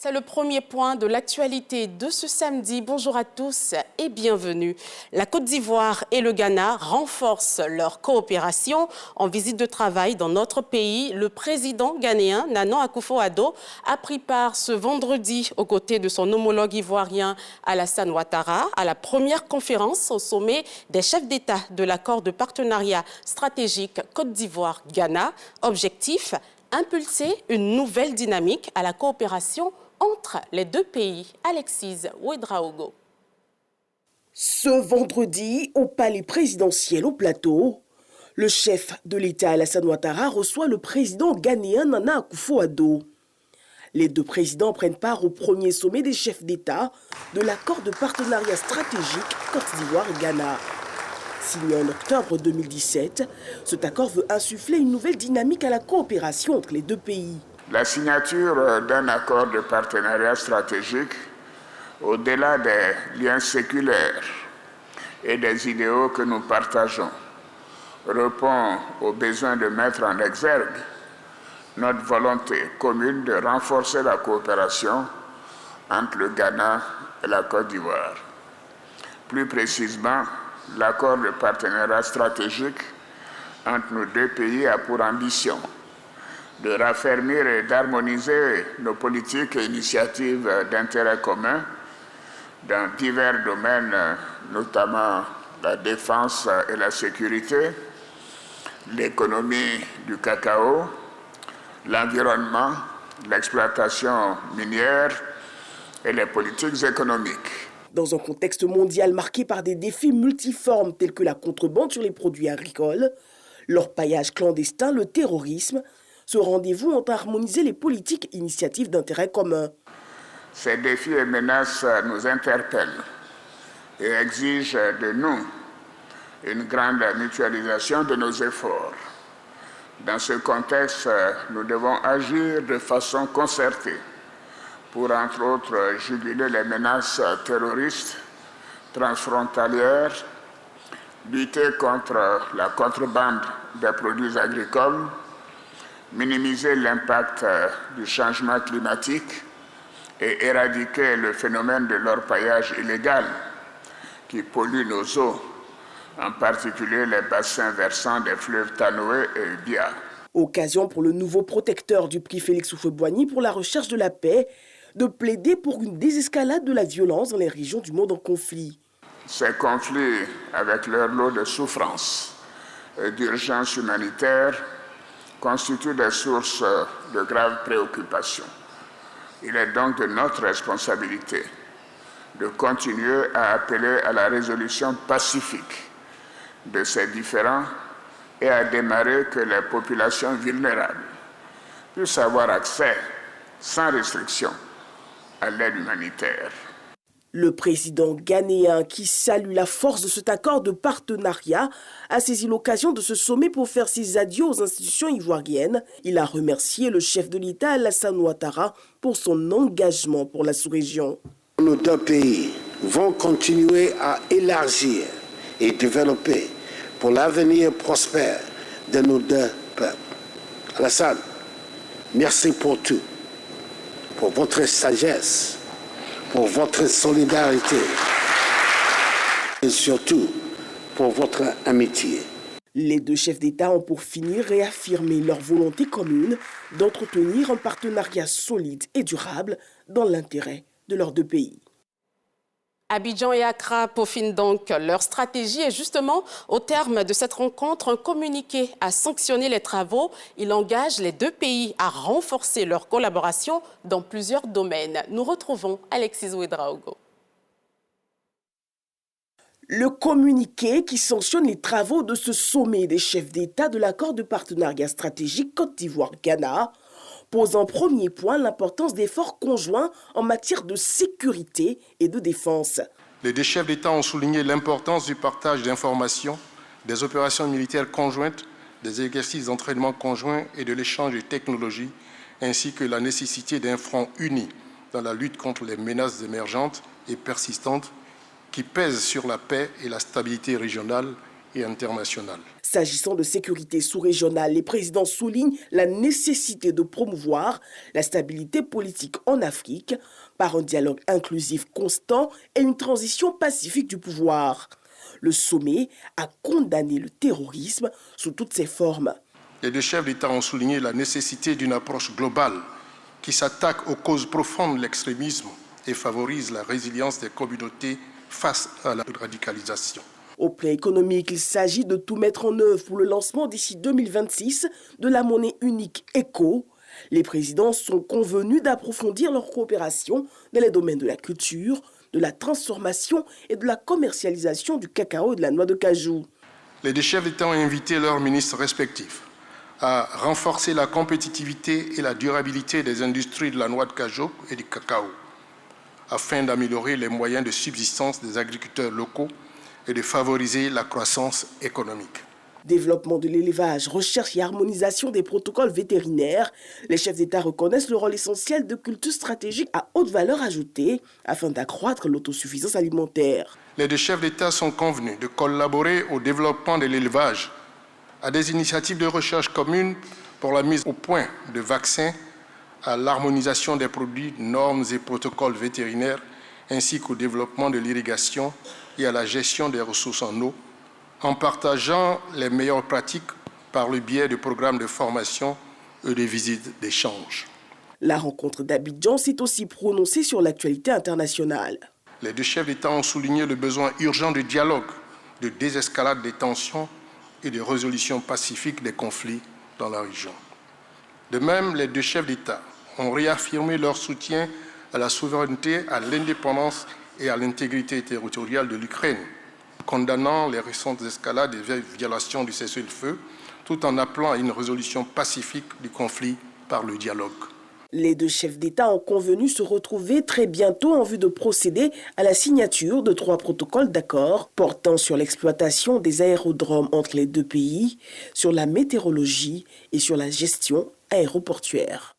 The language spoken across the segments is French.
C'est le premier point de l'actualité de ce samedi. Bonjour à tous et bienvenue. La Côte d'Ivoire et le Ghana renforcent leur coopération. En visite de travail dans notre pays, le président ghanéen Nana Akufo-Addo a pris part ce vendredi aux côtés de son homologue ivoirien Alassane Ouattara à la première conférence au sommet des chefs d'État de l'accord de partenariat stratégique Côte d'Ivoire-Ghana. Objectif, impulser une nouvelle dynamique à la coopération entre les deux pays. Alexis Ouedraogo. Ce vendredi, au palais présidentiel au Plateau, le chef de l'État Alassane Ouattara reçoit le président ghanéen Nana Akufo-Addo. Les deux présidents prennent part au premier sommet des chefs d'État de l'accord de partenariat stratégique Côte d'Ivoire-Ghana. Signé en octobre 2017, cet accord veut insuffler une nouvelle dynamique à la coopération entre les deux pays. La signature d'un accord de partenariat stratégique, au-delà des liens séculaires et des idéaux que nous partageons, répond au besoin de mettre en exergue notre volonté commune de renforcer la coopération entre le Ghana et la Côte d'Ivoire. Plus précisément, l'accord de partenariat stratégique entre nos deux pays a pour ambition de raffermir et d'harmoniser nos politiques et initiatives d'intérêt commun dans divers domaines, notamment la défense et la sécurité, l'économie du cacao, l'environnement, l'exploitation minière et les politiques économiques. Dans un contexte mondial marqué par des défis multiformes tels que la contrebande sur les produits agricoles, l'orpaillage clandestin, le terrorisme, ce rendez-vous ont harmonisé les politiques et initiatives d'intérêt commun. Ces défis et menaces nous interpellent et exigent de nous une grande mutualisation de nos efforts. Dans ce contexte, nous devons agir de façon concertée pour, entre autres, juguler les menaces terroristes transfrontalières, lutter contre la contrebande des produits agricoles, minimiser l'impact du changement climatique et éradiquer le phénomène de l'orpaillage illégal qui pollue nos eaux, en particulier les bassins versants des fleuves Tanoé et Ubia. Occasion pour le nouveau protecteur du prix Félix Houphouët-Boigny pour la recherche de la paix de plaider pour une désescalade de la violence dans les régions du monde en conflit. Ces conflits, avec leur lot de souffrances et d'urgence humanitaire, constituent des sources de graves préoccupations. Il est donc de notre responsabilité de continuer à appeler à la résolution pacifique de ces différends et à démarrer que les populations vulnérables puissent avoir accès sans restriction à l'aide humanitaire. Le président ghanéen, qui salue la force de cet accord de partenariat, a saisi l'occasion de ce sommet pour faire ses adieux aux institutions ivoiriennes. Il a remercié le chef de l'État Alassane Ouattara pour son engagement pour la sous-région. Nos deux pays vont continuer à élargir et développer pour l'avenir prospère de nos deux peuples. Alassane, merci pour tout, pour votre sagesse, pour votre solidarité et surtout pour votre amitié. Les deux chefs d'État ont pour finir réaffirmé leur volonté commune d'entretenir un partenariat solide et durable dans l'intérêt de leurs deux pays. Abidjan et Accra peaufinent donc leur stratégie et justement, au terme de cette rencontre, un communiqué a sanctionné les travaux. Il engage les deux pays à renforcer leur collaboration dans plusieurs domaines. Nous retrouvons Alexis Ouedraogo. Le communiqué qui sanctionne les travaux de ce sommet des chefs d'État de l'accord de partenariat stratégique Côte d'Ivoire-Ghana pose en premier point l'importance d'efforts conjoints en matière de sécurité et de défense. Les deux chefs d'État ont souligné l'importance du partage d'informations, des opérations militaires conjointes, des exercices d'entraînement conjoints et de l'échange de technologies, ainsi que la nécessité d'un front uni dans la lutte contre les menaces émergentes et persistantes qui pèsent sur la paix et la stabilité régionale et internationale. S'agissant de sécurité sous-régionale, les présidents soulignent la nécessité de promouvoir la stabilité politique en Afrique par un dialogue inclusif constant et une transition pacifique du pouvoir. Le sommet a condamné le terrorisme sous toutes ses formes. Les deux chefs d'État ont souligné la nécessité d'une approche globale qui s'attaque aux causes profondes de l'extrémisme et favorise la résilience des communautés face à la radicalisation. Au plan économique, il s'agit de tout mettre en œuvre pour le lancement d'ici 2026 de la monnaie unique ECO. Les présidents sont convenus d'approfondir leur coopération dans les domaines de la culture, de la transformation et de la commercialisation du cacao et de la noix de cajou. Les deux chefs d'État ont invité leurs ministres respectifs à renforcer la compétitivité et la durabilité des industries de la noix de cajou et du cacao, afin d'améliorer les moyens de subsistance des agriculteurs locaux et de favoriser la croissance économique. Développement de l'élevage, recherche et harmonisation des protocoles vétérinaires, les chefs d'État reconnaissent le rôle essentiel de cultures stratégiques à haute valeur ajoutée afin d'accroître l'autosuffisance alimentaire. Les deux chefs d'État sont convenus de collaborer au développement de l'élevage, à des initiatives de recherche communes pour la mise au point de vaccins, à l'harmonisation des produits, normes et protocoles vétérinaires, ainsi qu'au développement de l'irrigation et à la gestion des ressources en eau, en partageant les meilleures pratiques par le biais de programmes de formation et de visites d'échange. La rencontre d'Abidjan s'est aussi prononcée sur l'actualité internationale. Les deux chefs d'État ont souligné le besoin urgent de dialogue, de désescalade des tensions et de résolution pacifique des conflits dans la région. De même, les deux chefs d'État ont réaffirmé leur soutien à la souveraineté, à l'indépendance et à l'intégrité territoriale de l'Ukraine, condamnant les récentes escalades et violations du cessez-le-feu, tout en appelant à une résolution pacifique du conflit par le dialogue. Les deux chefs d'État ont convenu se retrouver très bientôt en vue de procéder à la signature de 3 protocoles d'accord portant sur l'exploitation des aérodromes entre les deux pays, sur la météorologie et sur la gestion aéroportuaire.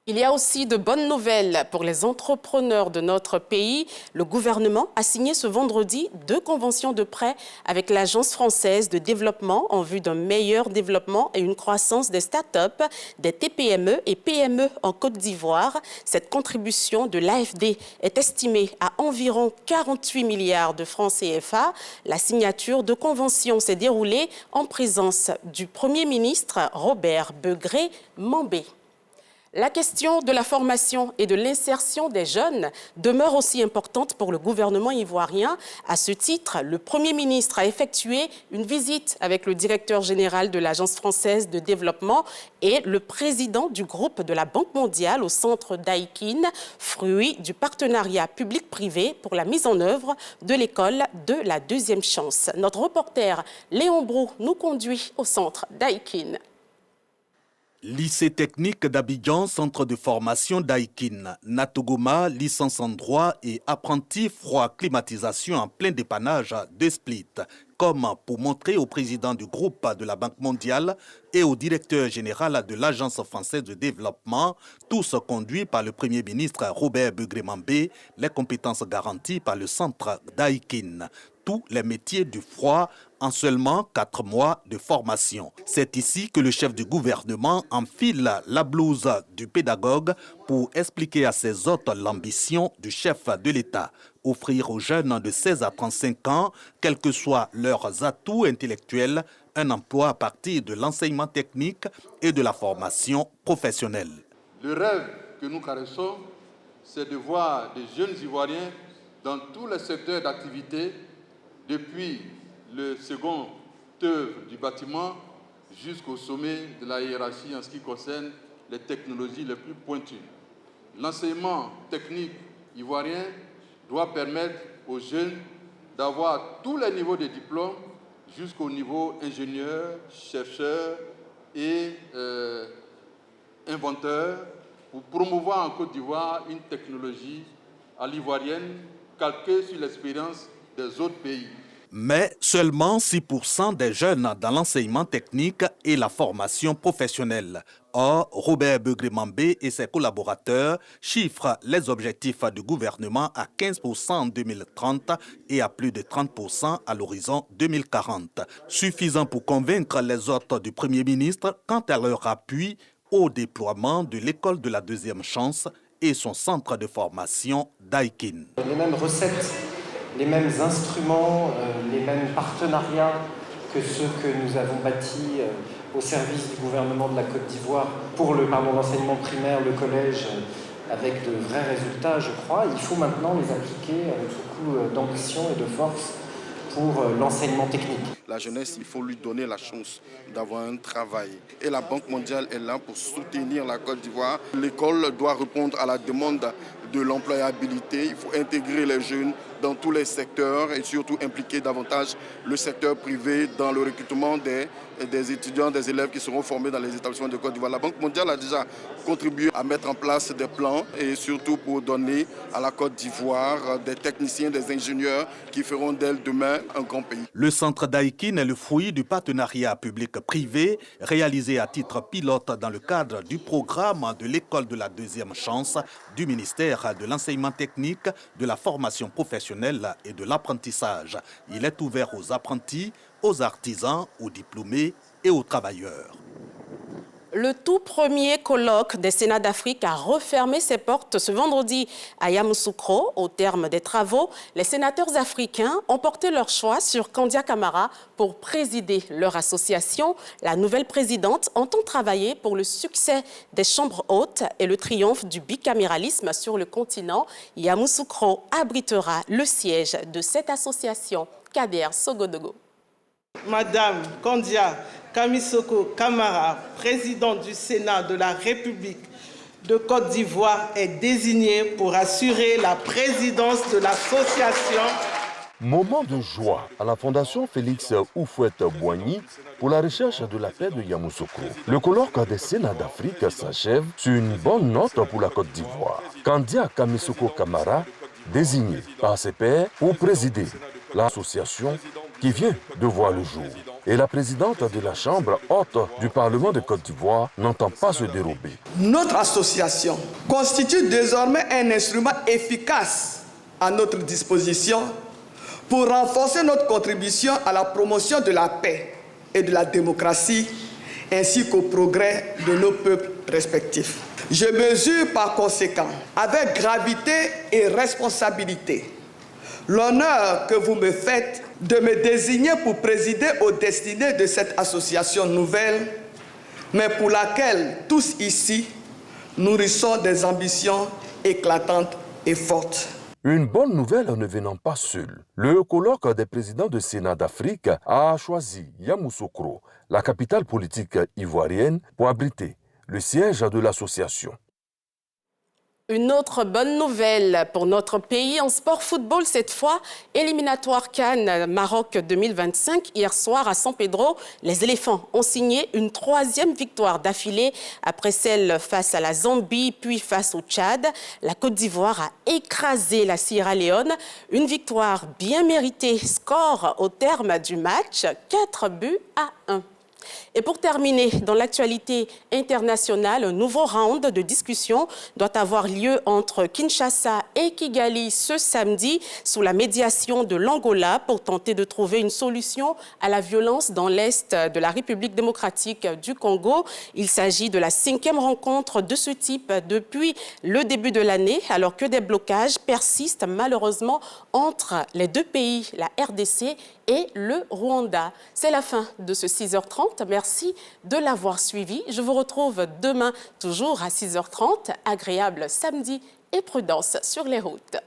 Il y a aussi de bonnes nouvelles pour les entrepreneurs de notre pays. Le gouvernement a signé ce vendredi 2 conventions de prêt avec l'Agence française de développement en vue d'un meilleur développement et une croissance des start-up, des TPME et PME en Côte d'Ivoire. Cette contribution de l'AFD est estimée à environ 48 milliards de francs CFA. La signature de convention s'est déroulée en présence du Premier ministre Robert Begré-Mambé. La question de la formation et de l'insertion des jeunes demeure aussi importante pour le gouvernement ivoirien. À ce titre, le Premier ministre a effectué une visite avec le directeur général de l'Agence française de développement et le président du groupe de la Banque mondiale au centre d'Aikin, fruit du partenariat public-privé pour la mise en œuvre de l'école de la deuxième chance. Notre reporter Léon Brou nous conduit au centre d'Aikin. Lycée technique d'Abidjan, centre de formation d'Aikin. Natogoma, licence en droit et apprenti froid climatisation en plein dépannage de Split. Comme pour montrer au président du groupe de la Banque mondiale et au directeur général de l'Agence française de développement, tous conduits par le Premier ministre Robert Begré-Mambé, les compétences garanties par le centre d'Aikin. Tous les métiers du froid en seulement 4 mois de formation. C'est ici que le chef du gouvernement enfile la blouse du pédagogue pour expliquer à ses hôtes l'ambition du chef de l'État. Offrir aux jeunes de 16 à 35 ans, quels que soient leurs atouts intellectuels, un emploi à partir de l'enseignement technique et de la formation professionnelle. Le rêve que nous caressons, c'est de voir des jeunes Ivoiriens dans tous les secteurs d'activité, depuis le second œuvre du bâtiment jusqu'au sommet de la hiérarchie en ce qui concerne les technologies les plus pointues. L'enseignement technique ivoirien doit permettre aux jeunes d'avoir tous les niveaux de diplômes jusqu'au niveau ingénieur, chercheur et inventeur pour promouvoir en Côte d'Ivoire une technologie à l'ivoirienne calquée sur l'expérience des autres pays. Mais seulement 6% des jeunes dans l'enseignement technique et la formation professionnelle. Or, Robert Begré-Mambé et ses collaborateurs chiffrent les objectifs du gouvernement à 15% en 2030 et à plus de 30% à l'horizon 2040. Suffisant pour convaincre les hôtes du Premier ministre quant à leur appui au déploiement de l'école de la deuxième chance et son centre de formation d'Aikin. Les mêmes recettes, les mêmes instruments, les mêmes partenariats que ceux que nous avons bâtis au service du gouvernement de la Côte d'Ivoire pour l'enseignement primaire, le collège, avec de vrais résultats, je crois. Il faut maintenant les appliquer avec beaucoup d'ambition et de force pour l'enseignement technique. La jeunesse, il faut lui donner la chance d'avoir un travail. Et la Banque mondiale est là pour soutenir la Côte d'Ivoire. L'école doit répondre à la demande de l'employabilité. Il faut intégrer les jeunes dans tous les secteurs et surtout impliquer davantage le secteur privé dans le recrutement des étudiants, des élèves qui seront formés dans les établissements de Côte d'Ivoire. La Banque mondiale a déjà contribué à mettre en place des plans et surtout pour donner à la Côte d'Ivoire des techniciens, des ingénieurs qui feront d'elle demain un grand pays. Le centre d'Aikin est le fruit du partenariat public-privé réalisé à titre pilote dans le cadre du programme de l'école de la deuxième chance du ministère de l'enseignement technique, de la formation professionnelle et de l'apprentissage. Il est ouvert aux apprentis, aux artisans, aux diplômés et aux travailleurs. Le tout premier colloque des Sénats d'Afrique a refermé ses portes ce vendredi à Yamoussoukro. Au terme des travaux, les sénateurs africains ont porté leur choix sur Kandia Camara pour présider leur association. La nouvelle présidente entend travailler pour le succès des chambres hautes et le triomphe du bicaméralisme sur le continent. Yamoussoukro abritera le siège de cette association. Kader Sogodogo. Madame Kandia Kamisoko Camara, présidente du Sénat de la République de Côte d'Ivoire, est désignée pour assurer la présidence de l'association. Moment de joie à la Fondation Félix Houphouët-Boigny pour la recherche de la paix de Yamoussoukro. Le colloque des Sénats d'Afrique s'achève sur une bonne note pour la Côte d'Ivoire. Kandia Kamisoko Camara, désignée par ses pairs pour présider l'association qui vient de voir le jour. Et la présidente de la Chambre haute du Parlement de Côte d'Ivoire n'entend pas se dérober. Notre association constitue désormais un instrument efficace à notre disposition pour renforcer notre contribution à la promotion de la paix et de la démocratie, ainsi qu'au progrès de nos peuples respectifs. Je mesure par conséquent, avec gravité et responsabilité, l'honneur que vous me faites de me désigner pour présider aux destinées de cette association nouvelle, mais pour laquelle tous ici nourrissons des ambitions éclatantes et fortes. Une bonne nouvelle ne venant pas seule. Le colloque des présidents de Sénat d'Afrique a choisi Yamoussoukro, la capitale politique ivoirienne, pour abriter le siège de l'association. Une autre bonne nouvelle pour notre pays en sport football cette fois, éliminatoire CAN Maroc 2025. Hier soir à San Pedro, les éléphants ont signé une 3e victoire d'affilée après celle face à la Zambie puis face au Tchad. La Côte d'Ivoire a écrasé la Sierra Leone. Une victoire bien méritée. Score au terme du match, 4-1. Et pour terminer, dans l'actualité internationale, un nouveau round de discussion doit avoir lieu entre Kinshasa et Kigali ce samedi sous la médiation de l'Angola pour tenter de trouver une solution à la violence dans l'est de la République démocratique du Congo. Il s'agit de la 5e rencontre de ce type depuis le début de l'année, alors que des blocages persistent malheureusement entre les deux pays, la RDC et le Rwanda. C'est la fin de ce 6h30. Merci de l'avoir suivi. Je vous retrouve demain, toujours à 6h30. Agréable samedi et prudence sur les routes.